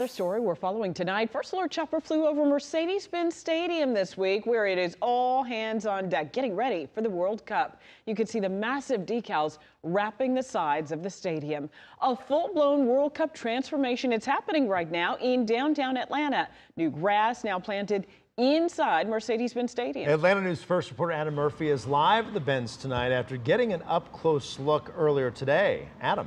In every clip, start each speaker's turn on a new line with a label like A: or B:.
A: Another story we're following tonight. First alert chopper flew over Mercedes-Benz Stadium this week, where it is all hands on deck, getting ready for the World Cup. You can see the massive decals wrapping the sides of the stadium. A full-blown World Cup transformation is happening right now in downtown Atlanta. New grass now planted inside Mercedes-Benz Stadium.
B: Atlanta News First reporter Adam Murphy is live at the Benz tonight after getting an up-close look earlier today. Adam.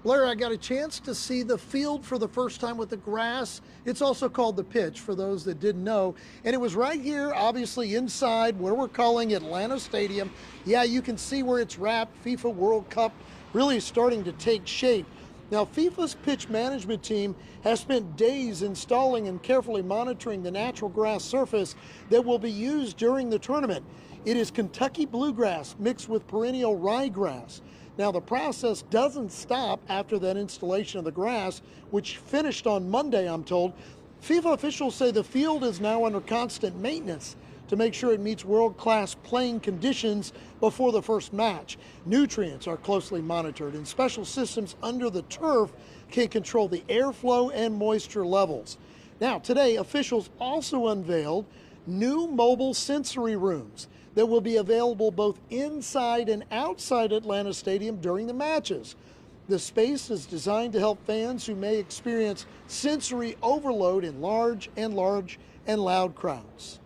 C: Blair, I got a chance to see the field for the first time with the grass. It's also called the pitch for those that didn't know. And it was right here, obviously inside where we're calling Atlanta Stadium. Yeah, you can see where it's wrapped. FIFA World Cup really starting to take shape. Now, FIFA's pitch management team has spent days installing and carefully monitoring the natural grass surface that will be used during the tournament. It is Kentucky bluegrass mixed with perennial ryegrass. Now, the process doesn't stop after that installation of the grass, which finished on Monday, I'm told. FIFA officials say the field is now under constant maintenance to make sure it meets world-class playing conditions before the first match. Nutrients are closely monitored, and special systems under the turf can control the airflow and moisture levels. Now, today, officials also unveiled new mobile sensory rooms that will be available both inside and outside Atlanta Stadium during the matches. The space is designed to help fans who may experience sensory overload in large and loud crowds.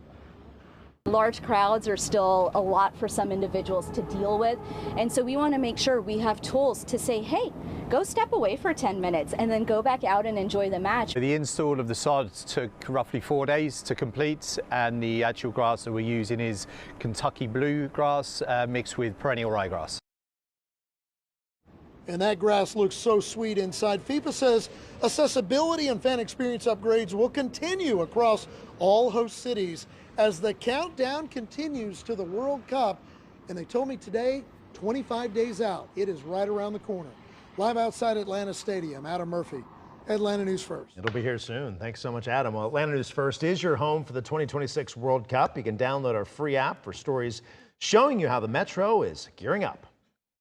D: Large crowds are still a lot for some individuals to deal with, and so we want to make sure we have tools to say, hey, go step away for 10 minutes and then go back out and enjoy the match.
E: The install of the sods took roughly 4 days to complete, and the actual grass that we're using is Kentucky bluegrass mixed with perennial ryegrass.
C: And that grass looks so sweet inside. FIFA says accessibility and fan experience upgrades will continue across all host cities as the countdown continues to the World Cup. And they told me today, 25 days out, it is right around the corner. Live outside Atlanta Stadium, Adam Murphy, Atlanta News First.
B: It'll be here soon. Thanks so much, Adam. Well, Atlanta News First is your home for the 2026 World Cup. You can download our free app for stories showing you how the Metro is gearing up.